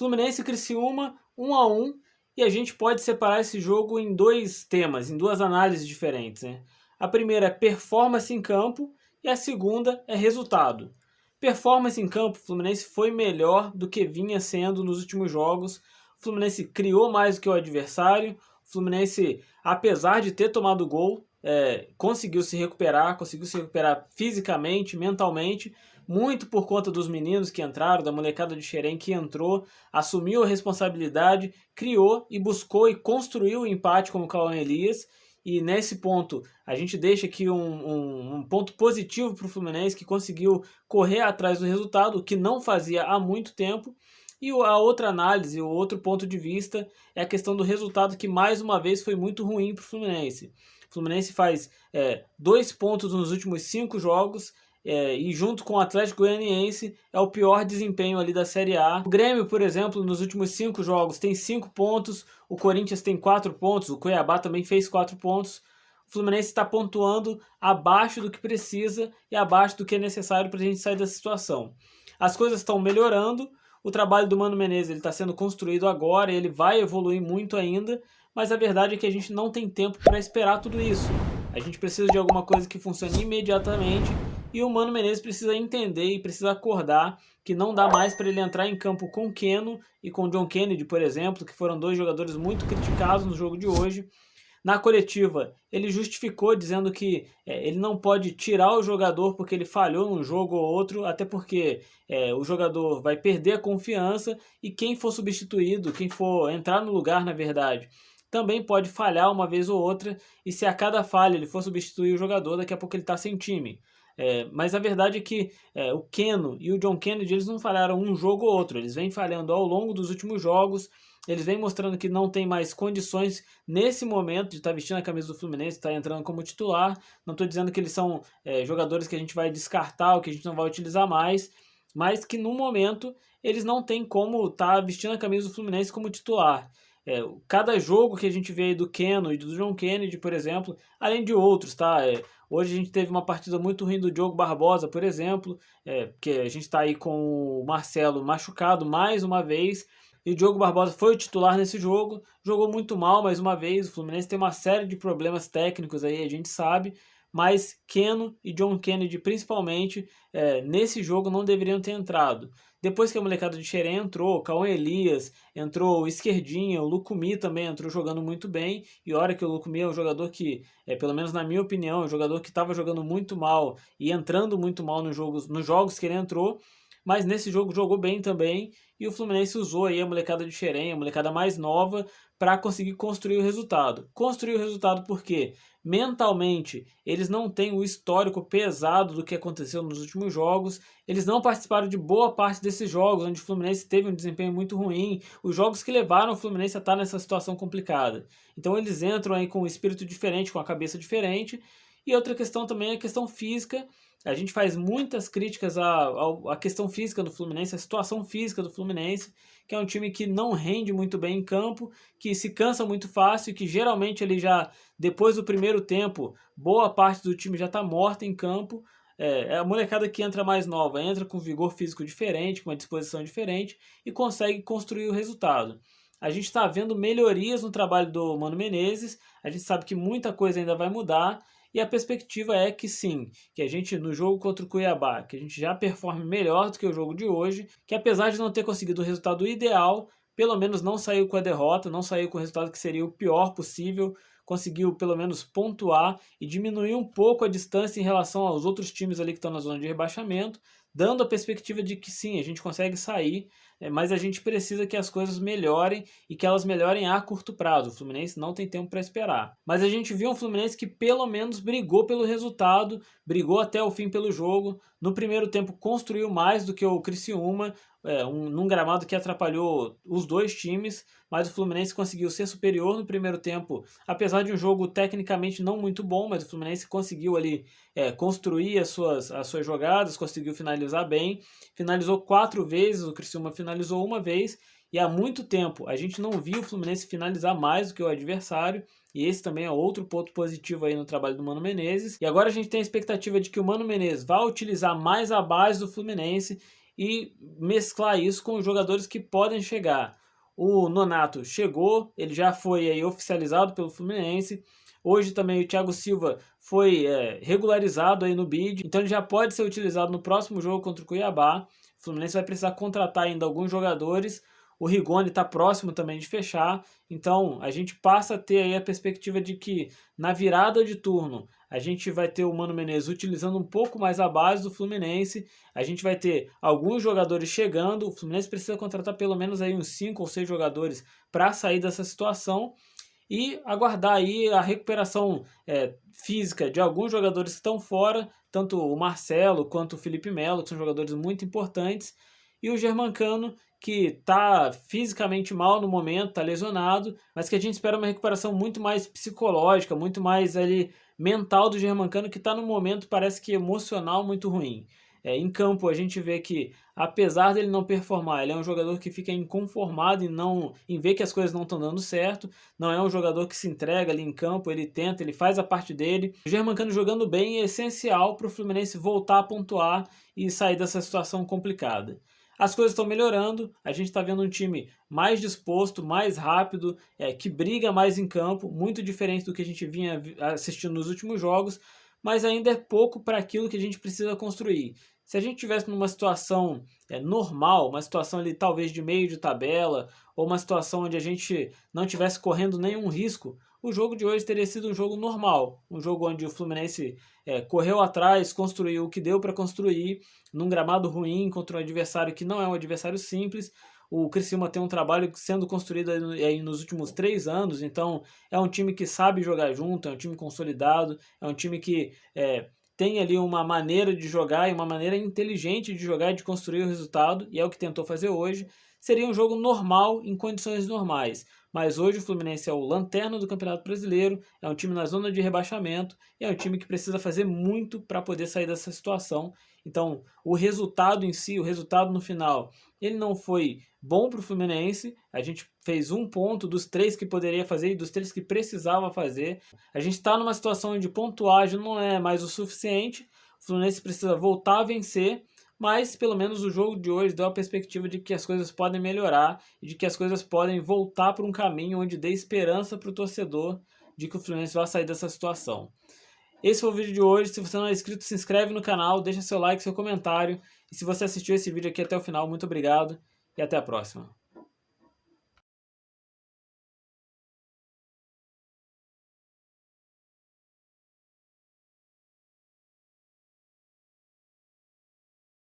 Fluminense e Criciúma, 1-1, e a gente pode separar esse jogo em dois temas, em duas análises diferentes, né? A primeira é performance em campo e a segunda é resultado. Performance em campo, o Fluminense foi melhor do que vinha sendo nos últimos jogos. O Fluminense criou mais do que o adversário. O Fluminense, apesar de ter tomado gol, conseguiu se recuperar fisicamente, mentalmente, muito por conta dos meninos que entraram, da molecada de Xerém que entrou, assumiu a responsabilidade, criou e buscou e construiu o empate com o Cauã Elias. E nesse ponto, a gente deixa aqui um ponto positivo para o Fluminense, que conseguiu correr atrás do resultado, o que não fazia há muito tempo. E a outra análise, o outro ponto de vista, é a questão do resultado, que mais uma vez foi muito ruim para o Fluminense. O Fluminense faz 2 pontos nos últimos 5 jogos, e junto com o Atlético Goianiense é o pior desempenho ali da Série A. O Grêmio, por exemplo, nos últimos 5 jogos tem 5 pontos, o Corinthians tem 4 pontos, o Cuiabá também fez 4 pontos. O Fluminense está pontuando abaixo do que precisa e abaixo do que é necessário para a gente sair dessa situação. As coisas estão melhorando, o trabalho do Mano Menezes está sendo construído agora, ele vai evoluir muito ainda, mas a verdade é que a gente não tem tempo para esperar tudo isso. A gente precisa de alguma coisa que funcione imediatamente, e o Mano Menezes precisa entender e precisa acordar que não dá mais para ele entrar em campo com o Keno e com o John Kennedy, por exemplo, que foram 2 jogadores muito criticados no jogo de hoje. Na coletiva, ele justificou dizendo que ele não pode tirar o jogador porque ele falhou num jogo ou outro, até porque o jogador vai perder a confiança, e quem for substituído, quem for entrar no lugar, na verdade, também pode falhar uma vez ou outra, e se a cada falha ele for substituir o jogador, daqui a pouco ele está sem time. Mas a verdade é que o Keno e o John Kennedy, eles não falharam um jogo ou outro, eles vêm falhando ao longo dos últimos jogos, eles vêm mostrando que não tem mais condições nesse momento de estar vestindo a camisa do Fluminense, estar entrando como titular. Não estou dizendo que eles são jogadores que a gente vai descartar ou que a gente não vai utilizar mais, mas que no momento eles não têm como estar vestindo a camisa do Fluminense como titular. Cada jogo que a gente vê aí do Keno e do John Kennedy, por exemplo, além de outros, tá? Hoje a gente teve uma partida muito ruim do Diogo Barbosa, por exemplo, que a gente está aí com o Marcelo machucado mais uma vez, e o Diogo Barbosa foi o titular nesse jogo, jogou muito mal mais uma vez. O Fluminense tem uma série de problemas técnicos aí, a gente sabe, mas Keno e John Kennedy, principalmente, nesse jogo não deveriam ter entrado. Depois que a molecada de Xerém entrou, Cauã Elias, entrou o Esquerdinha, o Lucumi também entrou jogando muito bem, e olha que o Lucumi é um jogador que, pelo menos na minha opinião, é um jogador que estava jogando muito mal e entrando muito mal nos jogos que ele entrou, mas nesse jogo jogou bem também, e o Fluminense usou aí a molecada de Xerém, a molecada mais nova, para conseguir construir o resultado. Construir o resultado porque mentalmente eles não têm o histórico pesado do que aconteceu nos últimos jogos, eles não participaram de boa parte desses jogos onde o Fluminense teve um desempenho muito ruim, os jogos que levaram o Fluminense a estar nessa situação complicada. Então eles entram aí com um espírito diferente, com a cabeça diferente. E outra questão também é a questão física. A gente faz muitas críticas à questão física do Fluminense, à situação física do Fluminense, que é um time que não rende muito bem em campo, que se cansa muito fácil, que geralmente ele já, depois do primeiro tempo, boa parte do time já está morta em campo. É a molecada que entra mais nova, entra com vigor físico diferente, com uma disposição diferente e consegue construir o resultado. A gente está vendo melhorias no trabalho do Mano Menezes, a gente sabe que muita coisa ainda vai mudar, e a perspectiva é que sim, que a gente no jogo contra o Cuiabá, que a gente já performe melhor do que o jogo de hoje, que apesar de não ter conseguido o resultado ideal, pelo menos não saiu com a derrota, não saiu com o resultado que seria o pior possível, conseguiu pelo menos pontuar e diminuir um pouco a distância em relação aos outros times ali que estão na zona de rebaixamento, dando a perspectiva de que sim, a gente consegue sair, mas a gente precisa que as coisas melhorem e que elas melhorem a curto prazo. O Fluminense não tem tempo para esperar. Mas a gente viu um Fluminense que pelo menos brigou pelo resultado, brigou até o fim pelo jogo. No primeiro tempo construiu mais do que o Criciúma, num gramado que atrapalhou os dois times, mas o Fluminense conseguiu ser superior no primeiro tempo, apesar de um jogo tecnicamente não muito bom, mas o Fluminense conseguiu ali construir as suas jogadas, conseguiu finalizar bem, finalizou 4 vezes, o Criciúma finalizou uma vez, e há muito tempo a gente não viu o Fluminense finalizar mais do que o adversário, e esse também é outro ponto positivo aí no trabalho do Mano Menezes. E agora a gente tem a expectativa de que o Mano Menezes vá utilizar mais a base do Fluminense e mesclar isso com os jogadores que podem chegar. O Nonato chegou, ele já foi aí oficializado pelo Fluminense. Hoje também o Thiago Silva foi regularizado aí no bid, então ele já pode ser utilizado no próximo jogo contra o Cuiabá. O Fluminense vai precisar contratar ainda alguns jogadores. O Rigoni está próximo também de fechar, então a gente passa a ter aí a perspectiva de que na virada de turno a gente vai ter o Mano Menezes utilizando um pouco mais a base do Fluminense, a gente vai ter alguns jogadores chegando, o Fluminense precisa contratar pelo menos aí uns 5 ou 6 jogadores para sair dessa situação e aguardar aí a recuperação física de alguns jogadores que estão fora, tanto o Marcelo quanto o Felipe Melo, que são jogadores muito importantes, e o Germancano, que está fisicamente mal no momento, está lesionado, mas que a gente espera uma recuperação muito mais psicológica, muito mais ali mental do Germancano, que está no momento, parece que emocional, muito ruim. Em campo a gente vê que, apesar dele não performar, ele é um jogador que fica inconformado em ver que as coisas não estão dando certo, não é um jogador que se entrega ali em campo, ele tenta, ele faz a parte dele. O Germancano jogando bem é essencial para o Fluminense voltar a pontuar e sair dessa situação complicada. As coisas estão melhorando, a gente está vendo um time mais disposto, mais rápido, que briga mais em campo, muito diferente do que a gente vinha assistindo nos últimos jogos, mas ainda é pouco para aquilo que a gente precisa construir. Se a gente tivesse numa situação normal, uma situação ali talvez de meio de tabela, ou uma situação onde a gente não tivesse correndo nenhum risco, o jogo de hoje teria sido um jogo normal, um jogo onde o Fluminense correu atrás, construiu o que deu para construir, num gramado ruim contra um adversário que não é um adversário simples. O Criciúma tem um trabalho sendo construído aí nos últimos 3 anos, então é um time que sabe jogar junto, é um time consolidado, é um time que tem ali uma maneira de jogar e uma maneira inteligente de jogar e de construir o resultado, e é o que tentou fazer hoje. Seria um jogo normal em condições normais, mas hoje o Fluminense é o lanterna do Campeonato Brasileiro, é um time na zona de rebaixamento, e é um time que precisa fazer muito para poder sair dessa situação. Então, o resultado em si, o resultado no final, ele não foi bom para o Fluminense. A gente fez 1 ponto dos 3 que poderia fazer e dos 3 que precisava fazer. A gente está numa situação onde pontuagem não é mais o suficiente. O Fluminense precisa voltar a vencer, mas pelo menos o jogo de hoje deu a perspectiva de que as coisas podem melhorar e de que as coisas podem voltar para um caminho onde dê esperança para o torcedor de que o Fluminense vai sair dessa situação. Esse foi o vídeo de hoje. Se você não é inscrito, se inscreve no canal, deixa seu like, seu comentário. E se você assistiu esse vídeo aqui até o final, muito obrigado e até a próxima.